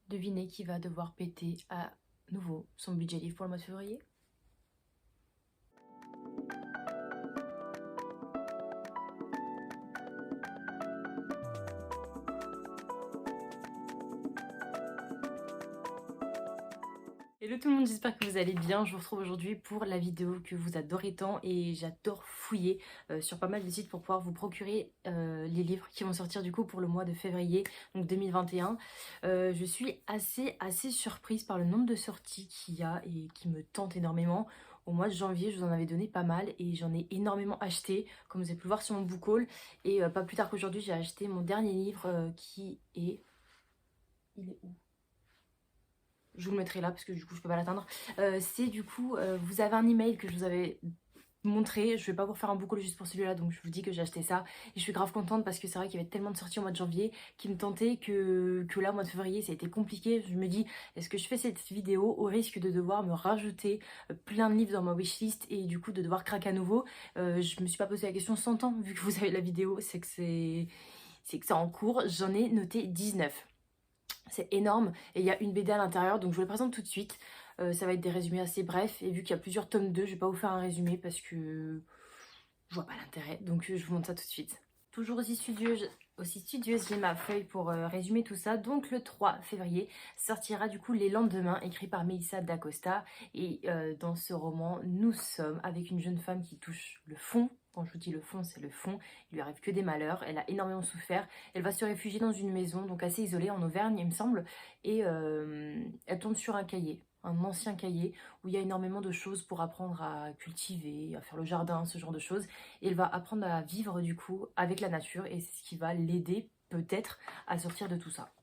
Devinez qui va devoir péter à nouveau son budget livre pour le mois de février? Hello tout le monde, j'espère que vous allez bien. Je vous retrouve aujourd'hui pour la vidéo que vous adorez tant et j'adore fouiller sur pas mal de sites pour pouvoir vous procurer les livres qui vont sortir du coup pour le mois de février, donc 2021. Je suis assez surprise par le nombre de sorties qu'il y a et qui me tente énormément. Au mois de janvier, je vous en avais donné pas mal et j'en ai énormément acheté, comme vous avez pu le voir sur mon book haul. Et pas plus tard qu'aujourd'hui, j'ai acheté mon dernier livre qui est... Il est où? Je vous le mettrai là parce que du coup je peux pas l'atteindre. C'est du coup, vous avez un email que je vous avais montré. Je vais pas vous refaire un book haul juste pour celui-là, donc je vous dis que j'ai acheté ça. Et je suis grave contente parce que c'est vrai qu'il y avait tellement de sorties au mois de janvier qui me tentaient que là, au mois de février, ça a été compliqué. Je me dis, est-ce que je fais cette vidéo au risque de devoir me rajouter plein de livres dans ma wishlist et du coup de devoir craquer à nouveau? Je me suis pas posé la question 100 ans, vu que vous avez la vidéo, c'est que c'est en cours. J'en ai noté 19. C'est énorme et il y a une BD à l'intérieur, donc je vous le présente tout de suite. Ça va être des résumés assez brefs et vu qu'il y a plusieurs tomes 2, je vais pas vous faire un résumé parce que je vois pas l'intérêt, donc je vous montre ça tout de suite. Toujours aussi studieuse, j'ai ma feuille pour résumer tout ça. Donc le 3 février sortira du coup Les Lendemains, écrit par Melissa d'Acosta. Et dans ce roman, nous sommes avec une jeune femme qui touche le fond. Quand je vous dis le fond, c'est le fond. Il lui arrive que des malheurs. Elle a énormément souffert. Elle va se réfugier dans une maison, donc assez isolée, en Auvergne, il me semble. Et elle tombe sur un cahier, un ancien cahier, où il y a énormément de choses pour apprendre à cultiver, à faire le jardin, ce genre de choses. Et elle va apprendre à vivre du coup avec la nature et c'est ce qui va l'aider peut-être à sortir de tout ça.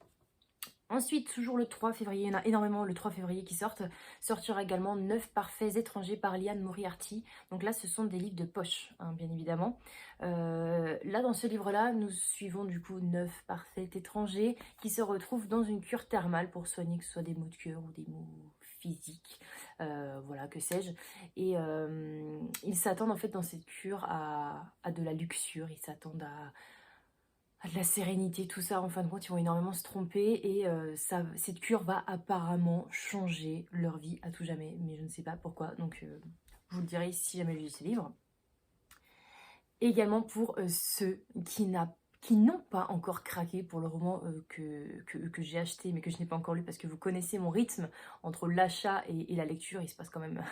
Ensuite, toujours le 3 février, il y en a énormément le 3 février qui sortira également 9 parfaits étrangers par Liane Moriarty. Donc là, ce sont des livres de poche, hein, bien évidemment. Là, dans ce livre-là, nous suivons du coup 9 parfaits étrangers qui se retrouvent dans une cure thermale pour soigner que ce soit des maux de cœur ou des maux physiques, voilà, que sais-je. Et ils s'attendent en fait dans cette cure à de la luxure, ils s'attendent à de la sérénité, tout ça. En fin de compte, ils vont énormément se tromper et cette cure va apparemment changer leur vie à tout jamais. Mais je ne sais pas pourquoi, donc je vous le dirai si jamais je lis ce livre. Et également pour ceux qui n'ont pas encore craqué pour le roman que j'ai acheté mais que je n'ai pas encore lu parce que vous connaissez mon rythme entre l'achat et la lecture, il se passe quand même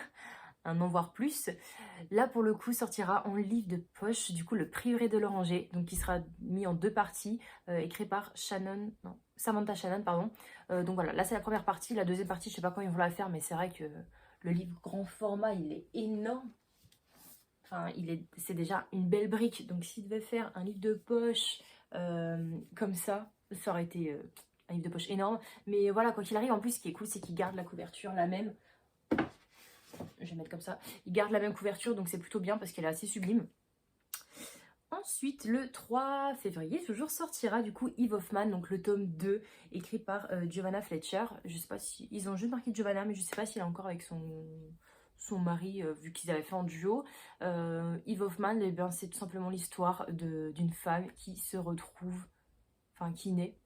un an voire plus. Là pour le coup sortira en livre de poche du coup Le Prieuré de l'Oranger, donc qui sera mis en 2 parties, écrit par Samantha Shannon pardon. Donc voilà, là c'est la première partie, la deuxième partie je sais pas quand ils vont la faire mais c'est vrai que le livre grand format il est énorme. Enfin, c'est déjà une belle brique. Donc, s'il devait faire un livre de poche comme ça aurait été un livre de poche énorme. Mais voilà, quoi qu'il arrive, en plus, ce qui est cool, c'est qu'il garde la couverture la même. Je vais mettre comme ça. Il garde la même couverture, donc c'est plutôt bien parce qu'elle est assez sublime. Ensuite, le 3 février, toujours sortira du coup Eve Hoffman, donc le tome 2, écrit par Giovanna Fletcher. Je sais pas si... Ils ont juste marqué Giovanna, mais je sais pas s'il est encore avec son mari, vu qu'ils avaient fait en duo. Eve Hoffman, eh bien, c'est tout simplement l'histoire d'une femme qui se retrouve... Enfin, qui naît,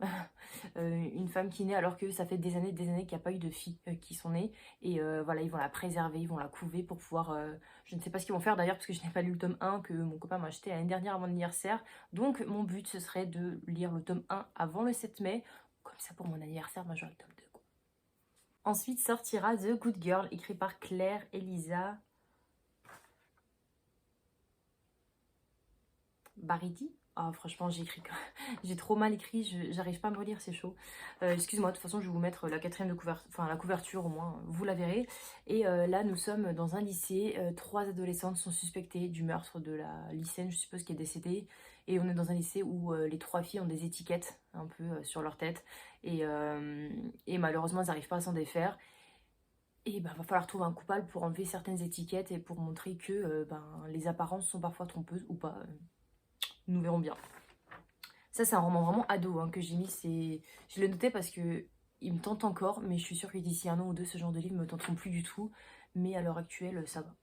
une femme qui naît alors que ça fait des années qu'il n'y a pas eu de filles qui sont nées. Et voilà, ils vont la préserver, ils vont la couver pour pouvoir... je ne sais pas ce qu'ils vont faire d'ailleurs parce que je n'ai pas lu le tome 1 que mon copain m'a acheté l'année dernière avant mon anniversaire. Donc mon but ce serait de lire le tome 1 avant le 7 mai. Comme ça pour mon anniversaire, moi j'aurai le tome 2. Quoi. Ensuite sortira The Good Girl, écrit par Claire Elisa Bariti. Ah, franchement, j'ai trop mal écrit, j'arrive pas à me relire, c'est chaud. Excuse-moi, de toute façon, je vais vous mettre la quatrième de couverture, enfin la couverture au moins, vous la verrez. Et là, nous sommes dans un lycée, 3 adolescentes sont suspectées du meurtre de la lycéenne, je suppose, qui est décédée. Et on est dans un lycée où les 3 filles ont des étiquettes un peu sur leur tête. Et malheureusement, elles n'arrivent pas à s'en défaire. Et ben, va falloir trouver un coupable pour enlever certaines étiquettes et pour montrer que les apparences sont parfois trompeuses ou pas. Nous verrons bien. Ça, c'est un roman vraiment ado hein, que j'ai mis. Je l'ai noté parce que il me tente encore, mais je suis sûre que d'ici un an ou deux, ce genre de livre ne me tenteront plus du tout. Mais à l'heure actuelle, ça va.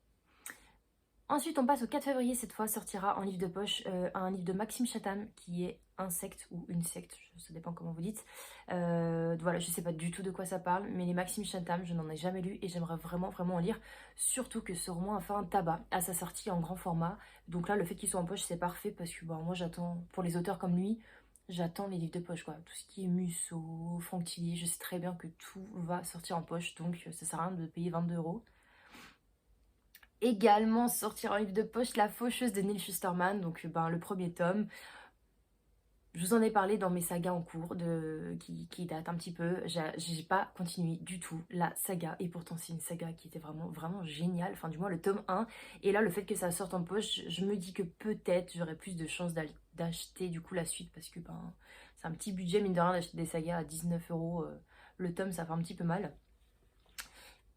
Ensuite, on passe au 4 février. Cette fois, sortira en livre de poche un livre de Maxime Chatham qui est un secte ou une secte, ça dépend comment vous dites. Voilà, je sais pas du tout de quoi ça parle, mais les Maxime Chantam, je n'en ai jamais lu et j'aimerais vraiment vraiment en lire, surtout que ce roman a fait un tabac à sa sortie en grand format. Donc là, le fait qu'il soit en poche, c'est parfait parce que bah, moi j'attends, pour les auteurs comme lui, j'attends les livres de poche quoi. Tout ce qui est Musso, Franck Tillier, je sais très bien que tout va sortir en poche, donc ça sert à rien de payer 22 €. Également sortir en livre de poche La Faucheuse de Neil Shusterman, donc ben, le premier tome. Je vous en ai parlé dans mes sagas en cours qui datent un petit peu. J'ai pas continué du tout la saga. Et pourtant, c'est une saga qui était vraiment, vraiment géniale. Enfin, du moins, le tome 1. Et là, le fait que ça sorte en poche, je me dis que peut-être j'aurais plus de chances d'acheter du coup la suite. Parce que ben, c'est un petit budget, mine de rien, d'acheter des sagas à 19 €. Le tome, ça fait un petit peu mal.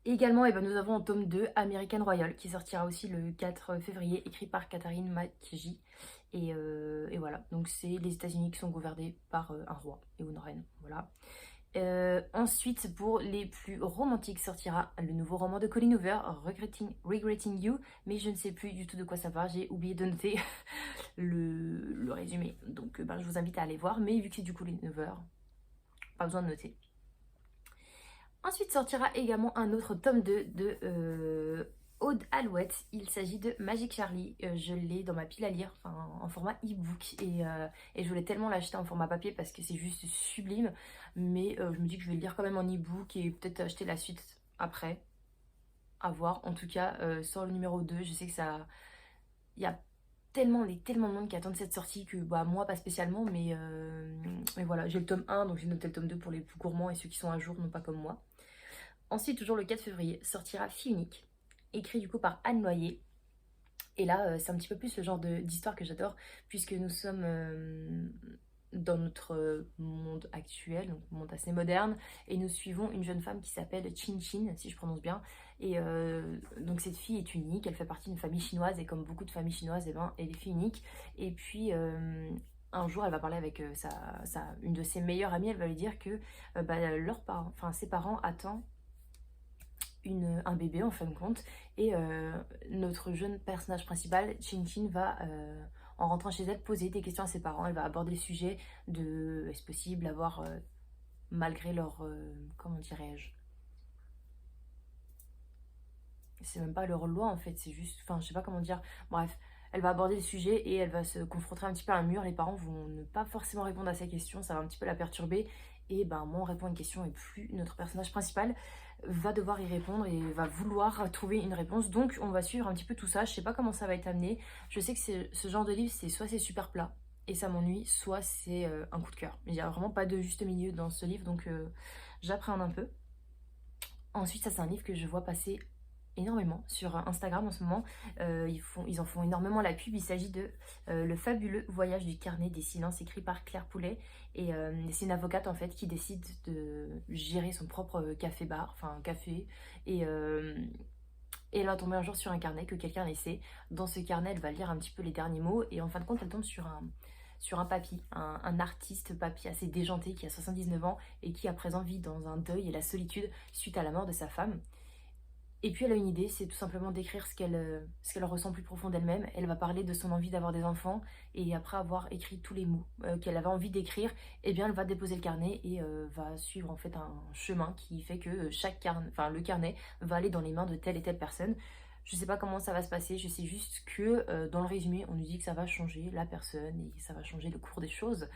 Également, eh ben, nous avons en tome 2 American Royal qui sortira aussi le 4 février, écrit par Catherine McGee. Et voilà, donc c'est les États-Unis qui sont gouvernés par un roi et une reine. Voilà. Ensuite, pour les plus romantiques, sortira le nouveau roman de Colleen Hoover, Regretting You, mais je ne sais plus du tout de quoi ça va, j'ai oublié de noter le résumé. Donc ben, je vous invite à aller voir, mais vu que c'est du Colleen Hoover, pas besoin de noter. Ensuite sortira également un autre tome 2 de Aude Alouette. Il s'agit de Magic Charlie. Je l'ai dans ma pile à lire, enfin, en format e-book. Et je voulais tellement l'acheter en format papier parce que c'est juste sublime. Mais je me dis que je vais le lire quand même en e-book et peut-être acheter la suite après. À voir. En tout cas, sur le numéro 2, je sais que ça... Il y a tellement de monde qui attendent cette sortie que bah, moi pas spécialement. Mais voilà, j'ai le tome 1, donc j'ai noté le tome 2 pour les plus gourmands et ceux qui sont à jour, non pas comme moi. Ensuite, toujours le 4 février, sortira Fille unique, écrit du coup par Anne Noyer. Et là, c'est un petit peu plus le genre d'histoire que j'adore, puisque nous sommes dans notre monde actuel, donc monde assez moderne, et nous suivons une jeune femme qui s'appelle Chin Chin, si je prononce bien. Et donc cette fille est unique, elle fait partie d'une famille chinoise, et comme beaucoup de familles chinoises, eh ben, elle est fille unique. Et puis... un jour, elle va parler avec une de ses meilleures amies, elle va lui dire que bah, leurs parents, enfin ses parents attendent un bébé en fin de compte. Et notre jeune personnage principal, Chin Chin, va en rentrant chez elle poser des questions à ses parents. Elle va aborder le sujet de est-ce possible d'avoir malgré leur comment dirais-je, c'est même pas leur loi en fait, c'est juste, enfin je sais pas comment dire, bref, elle va aborder le sujet et elle va se confronter un petit peu à un mur. Les parents vont ne pas forcément répondre à sa question, ça va un petit peu la perturber. Et ben moins on répond à une question et plus notre personnage principal va devoir y répondre et va vouloir trouver une réponse. Donc on va suivre un petit peu tout ça, je sais pas comment ça va être amené. Je sais que ce genre de livre, c'est soit c'est super plat et ça m'ennuie, soit c'est un coup de cœur. Il n'y a vraiment pas de juste milieu dans ce livre, donc j'appréhende un peu. Ensuite, ça c'est un livre que je vois passer énormément sur Instagram en ce moment. Ils en font énormément la pub. Il s'agit de Le fabuleux voyage du carnet des silences, écrit par Claire Poulet. Et c'est une avocate en fait qui décide de gérer son propre café-bar, enfin un café. Et elle va tomber un jour sur un carnet que quelqu'un a laissé. Dans ce carnet, elle va lire un petit peu les derniers mots. Et en fin de compte, elle tombe sur un papy, un artiste papy assez déjanté qui a 79 ans et qui à présent vit dans un deuil et la solitude suite à la mort de sa femme. Et puis elle a une idée, c'est tout simplement d'écrire ce qu'elle ressent plus profond d'elle-même. Elle va parler de son envie d'avoir des enfants et après avoir écrit tous les mots qu'elle avait envie d'écrire, eh bien elle va déposer le carnet et va suivre en fait un chemin qui fait que le carnet va aller dans les mains de telle et telle personne. Je sais pas comment ça va se passer, je sais juste que dans le résumé on nous dit que ça va changer la personne et ça va changer le cours des choses.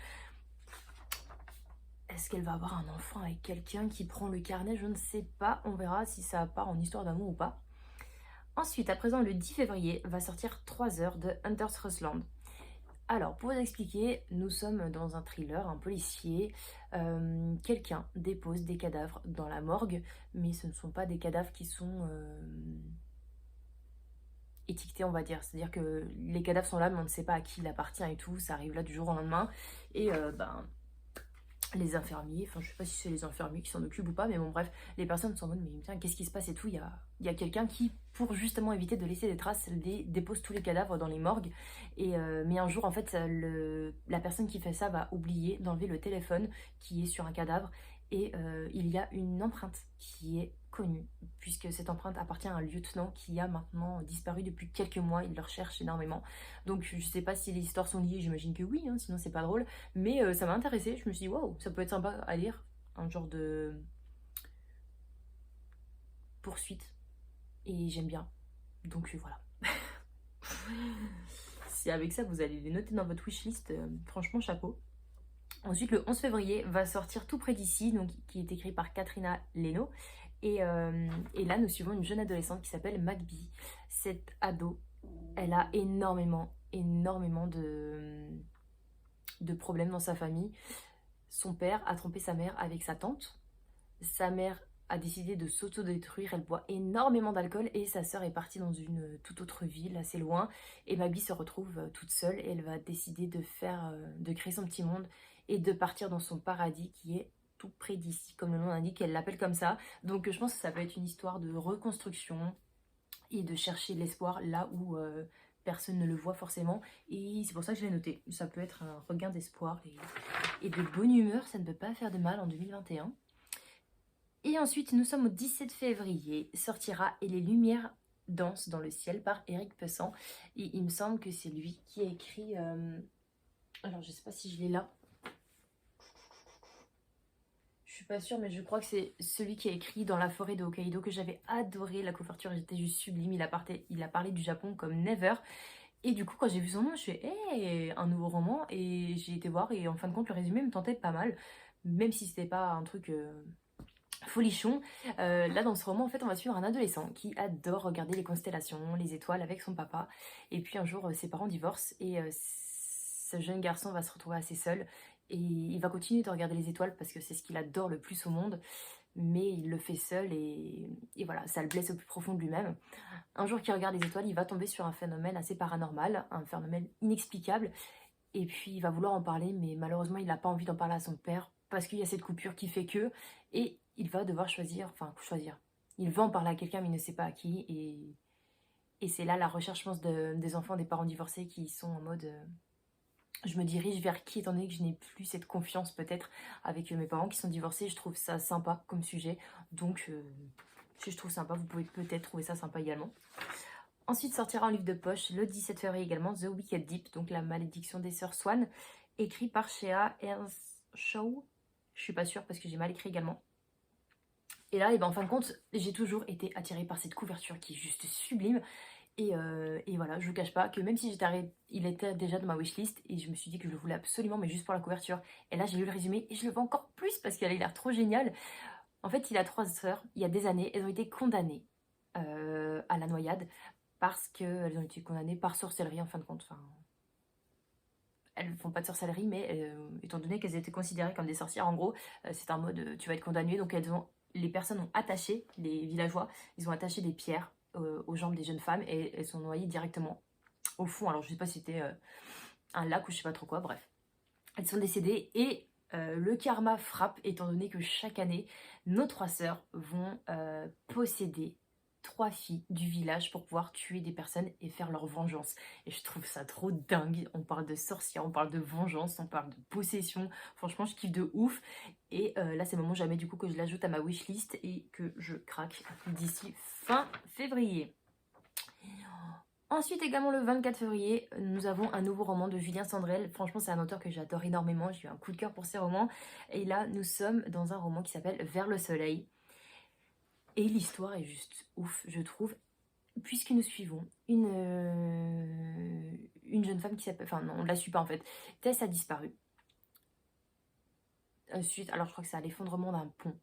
Est-ce qu'elle va avoir un enfant avec quelqu'un qui prend le carnet? Je ne sais pas. On verra si ça part en histoire d'amour ou pas. Ensuite, à présent, le 10 février, va sortir 3 heures de Hunter's Rosland. Alors, pour vous expliquer, nous sommes dans un thriller, un policier. Quelqu'un dépose des cadavres dans la morgue, mais ce ne sont pas des cadavres qui sont étiquetés, on va dire. C'est-à-dire que les cadavres sont là, mais on ne sait pas à qui il appartient et tout. Ça arrive là du jour au lendemain. Et les infirmiers, enfin je sais pas si c'est les infirmiers qui s'en occupent ou pas, mais bon bref, les personnes sont en mode mais tiens, qu'est-ce qui se passe et tout, il y a quelqu'un qui, pour justement éviter de laisser des traces, dépose tous les cadavres dans les morgues. Mais un jour en fait la personne qui fait ça va oublier d'enlever le téléphone qui est sur un cadavre Et il y a une empreinte qui est connue, puisque cette empreinte appartient à un lieutenant qui a maintenant disparu depuis quelques mois. Il le recherche énormément. Donc je sais pas si les histoires sont liées, j'imagine que oui, hein, sinon c'est pas drôle. Mais ça m'a intéressée, je me suis dit waouh, ça peut être sympa à lire, un genre de poursuite. Et j'aime bien. Donc voilà. Si avec ça vous allez les noter dans votre wishlist, franchement chapeau. Ensuite, le 11 février va sortir Tout près d'ici, donc qui est écrit par Katrina Leno. Et là, nous suivons une jeune adolescente qui s'appelle Magby. Cette ado, elle a énormément de problèmes dans sa famille. Son père a trompé sa mère avec sa tante. Sa mère a décidé de s'autodétruire, elle boit énormément d'alcool et sa sœur est partie dans une toute autre ville, assez loin. Et Magby se retrouve toute seule et elle va décider de créer son petit monde et de partir dans son paradis qui est tout près d'ici, comme le nom l'indique, elle l'appelle comme ça. Donc je pense que ça peut être une histoire de reconstruction et de chercher l'espoir là où personne ne le voit forcément. Et c'est pour ça que je l'ai noté. Ça peut être un regain d'espoir et de bonne humeur, ça ne peut pas faire de mal en 2021. Et ensuite, nous sommes au 17 février, sortira Et les lumières dansent dans le ciel par Éric Pessan. Et il me semble que c'est lui qui a écrit... Alors, je sais pas si je l'ai là. Je suis pas sûre, mais je crois que c'est celui qui a écrit Dans la forêt de Hokkaido, que j'avais adoré. La couverture était juste sublime. Il a parlé du Japon comme never. Et du coup, quand j'ai vu son nom, je fais hey, un nouveau roman. Et j'ai été voir. Et en fin de compte, le résumé me tentait pas mal. Même si c'était pas un truc... folichon. Là dans ce roman en fait on va suivre un adolescent qui adore regarder les constellations, les étoiles avec son papa, et puis un jour ses parents divorcent et ce jeune garçon va se retrouver assez seul et il va continuer de regarder les étoiles parce que c'est ce qu'il adore le plus au monde, mais il le fait seul et voilà, ça le blesse au plus profond de lui-même. Un jour qu'il regarde les étoiles, il va tomber sur un phénomène assez paranormal, un phénomène inexplicable, et puis il va vouloir en parler, mais malheureusement il n'a pas envie d'en parler à son père parce qu'il y a cette coupure qui fait que, et il va devoir choisir. Il va en parler à quelqu'un mais il ne sait pas à qui, et c'est là la recherche, je pense, des enfants des parents divorcés qui sont en mode je me dirige vers qui, étant donné que je n'ai plus cette confiance peut-être avec mes parents qui sont divorcés. Je trouve ça sympa comme sujet, donc si je trouve sympa, vous pouvez peut-être trouver ça sympa également. Ensuite sortira un livre de poche le 17 février également, The Wicked Deep, donc la malédiction des sœurs Swan, écrit par Shea Earnshaw. Je suis pas sûre parce que j'ai mal écrit également. Et là, et ben, en fin de compte, j'ai toujours été attirée par cette couverture qui est juste sublime. Et voilà, je vous cache pas que même si il était déjà dans ma wishlist et je me suis dit que je le voulais absolument, mais juste pour la couverture. Et là, j'ai lu le résumé et je le veux encore plus parce qu'il a l'air trop génial. En fait, il a 3 sœurs, il y a des années, elles ont été condamnées à la noyade parce qu'elles ont été condamnées par sorcellerie en fin de compte. Enfin, elles ne font pas de sorcellerie, mais étant donné qu'elles étaient considérées comme des sorcières, en gros, c'est un mode tu vas être condamné. Donc les personnes ont attaché, les villageois, ils ont attaché des pierres aux jambes des jeunes femmes et elles sont noyées directement au fond. Alors je sais pas si c'était un lac ou je sais pas trop quoi, bref. Elles sont décédées et le karma frappe, étant donné que chaque année, nos 3 sœurs vont posséder 3 filles du village pour pouvoir tuer des personnes et faire leur vengeance. Et je trouve ça trop dingue. On parle de sorcières, on parle de vengeance, on parle de possession. Franchement, je kiffe de ouf. Et là, c'est le moment jamais du coup que je l'ajoute à ma wishlist et que je craque d'ici fin février. Ensuite, également le 24 février, nous avons un nouveau roman de Julien Sandrel. Franchement, c'est un auteur que j'adore énormément. J'ai eu un coup de cœur pour ses romans. Et là, nous sommes dans un roman qui s'appelle Vers le soleil. Et l'histoire est juste ouf, je trouve, puisque nous suivons une jeune femme qui s'appelle... Enfin, non, on ne la suit pas en fait. Tess a disparu. Ensuite, alors je crois que c'est à l'effondrement d'un pont.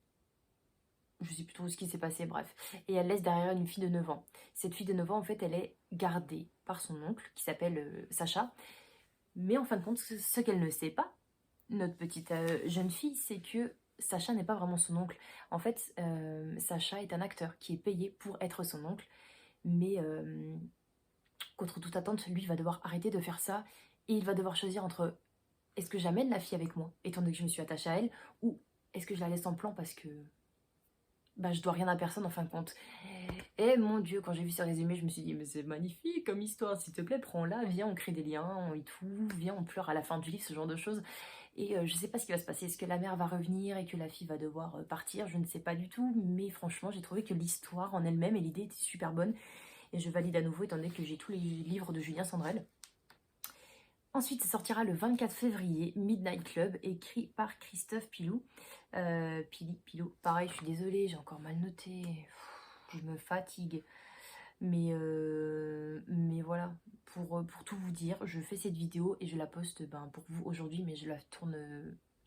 Je sais plus trop ce qui s'est passé, bref. Et elle laisse derrière une fille de 9 ans. Cette fille de 9 ans, en fait, elle est gardée par son oncle, qui s'appelle Sacha. Mais en fin de compte, ce qu'elle ne sait pas, notre petite jeune fille, c'est que Sacha n'est pas vraiment son oncle. En fait, Sacha est un acteur qui est payé pour être son oncle. Mais contre toute attente, lui va devoir arrêter de faire ça. Et il va devoir choisir entre est-ce que j'amène la fille avec moi, étant donné que je me suis attachée à elle, ou est-ce que je la laisse en plan parce que bah, je dois rien à personne en fin de compte. Et mon Dieu, quand j'ai vu ce résumé, je me suis dit, mais c'est magnifique comme histoire, s'il te plaît, prends-la, viens, on crée des liens et tout, viens, on pleure à la fin du livre, ce genre de choses. Et je sais pas ce qui va se passer. Est-ce que la mère va revenir et que la fille va devoir partir? Je ne sais pas du tout. Mais franchement, j'ai trouvé que l'histoire en elle-même et l'idée était super bonne. Et je valide à nouveau étant donné que j'ai tous les livres de Julien Sandrel. Ensuite, ça sortira le 24 février, Midnight Club, écrit par Christophe Pilou. Pilou. Pareil, je suis désolée, j'ai encore mal noté. Je me fatigue. Mais voilà, pour tout vous dire, je fais cette vidéo et je la poste pour vous aujourd'hui, mais je la tourne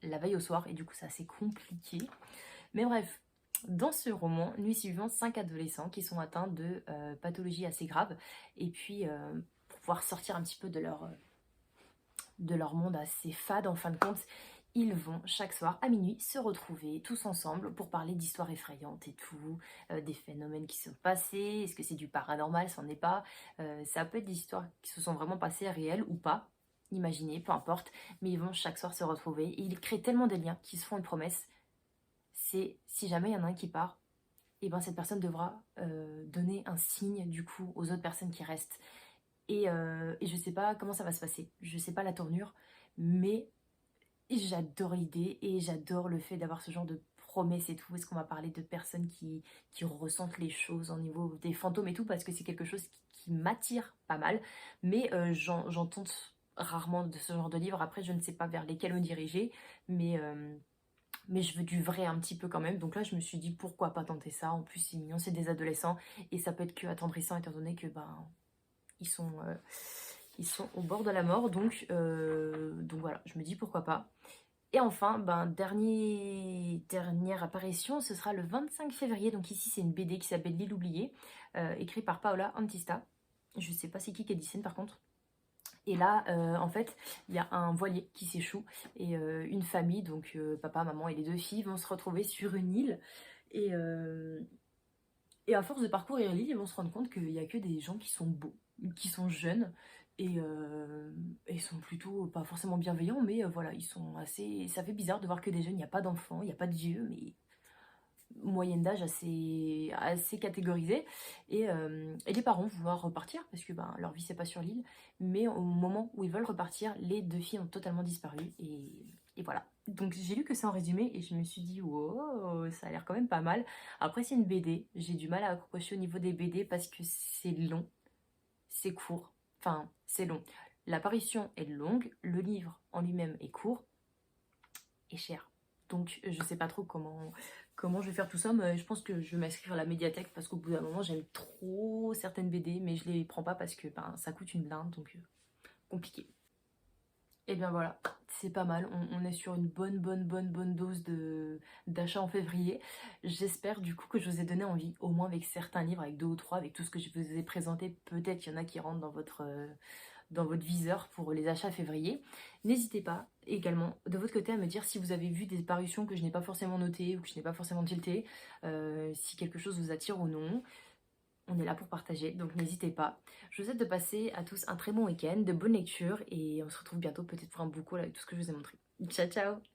la veille au soir et du coup c'est assez compliqué. Mais bref, dans ce roman, nous suivons 5 adolescents qui sont atteints de pathologies assez graves et puis pour pouvoir sortir un petit peu de leur monde assez fade en fin de compte, ils vont chaque soir à minuit se retrouver tous ensemble pour parler d'histoires effrayantes et tout, des phénomènes qui sont passés, est-ce que c'est du paranormal, c'en est pas, ça peut être des histoires qui se sont vraiment passées réelles ou pas, imaginez, peu importe, mais ils vont chaque soir se retrouver et ils créent tellement des liens qu'ils se font une promesse, c'est si jamais il y en a un qui part, et ben cette personne devra donner un signe du coup aux autres personnes qui restent. Et je sais pas comment ça va se passer, je sais pas la tournure, mais j'adore l'idée et j'adore le fait d'avoir ce genre de promesses et tout. Est-ce qu'on va parler de personnes qui ressentent les choses au niveau des fantômes et tout, parce que c'est quelque chose qui m'attire pas mal, mais j'en tente rarement de ce genre de livre. Après, je ne sais pas vers lesquels me diriger, mais je veux du vrai un petit peu quand même. Donc là, je me suis dit pourquoi pas tenter ça. En plus, c'est mignon, c'est des adolescents et ça peut être que attendrissant étant donné que ils sont, euh, ils sont au bord de la mort. Donc voilà, je me dis pourquoi pas. Et enfin, dernière apparition, ce sera le 25 février. Donc ici, c'est une BD qui s'appelle L'île oubliée, écrite par Paola Antista. Je sais pas c'est qui dessine par contre. Et là, en fait, il y a un voilier qui s'échoue et une famille, donc papa, maman et les 2 filles, vont se retrouver sur une île. Et, euh, et à force de parcourir l'île, ils vont se rendre compte qu'il n'y a que des gens qui sont beaux, qui sont jeunes et sont plutôt pas forcément bienveillants, mais voilà, ils sont assez. Ça fait bizarre de voir que des jeunes, il n'y a pas d'enfants, il n'y a pas de vieux, mais moyenne d'âge assez catégorisée. Et les parents vouloir repartir parce que leur vie c'est pas sur l'île, mais au moment où ils veulent repartir, les 2 filles ont totalement disparu et voilà. Donc j'ai lu que ça en résumé et je me suis dit wow, ça a l'air quand même pas mal. Après c'est une BD, j'ai du mal à accrocher au niveau des BD parce que c'est long, c'est court, enfin c'est long. L'apparition est longue, le livre en lui-même est court et cher. Donc je sais pas trop comment je vais faire tout ça, mais je pense que je vais m'inscrire à la médiathèque parce qu'au bout d'un moment j'aime trop certaines BD, mais je les prends pas parce que ça coûte une blinde, donc compliqué. Et bien voilà, c'est pas mal, on est sur une bonne dose d'achat en février. J'espère du coup que je vous ai donné envie, au moins avec certains livres, avec 2 ou 3, avec tout ce que je vous ai présenté, peut-être qu'il y en a qui rentrent dans votre viseur pour les achats février. N'hésitez pas également de votre côté à me dire si vous avez vu des parutions que je n'ai pas forcément notées ou que je n'ai pas forcément tiltées, si quelque chose vous attire ou non. On est là pour partager, donc n'hésitez pas. Je vous souhaite de passer à tous un très bon week-end, de bonnes lectures et on se retrouve bientôt peut-être pour un book haul avec tout ce que je vous ai montré. Ciao ciao.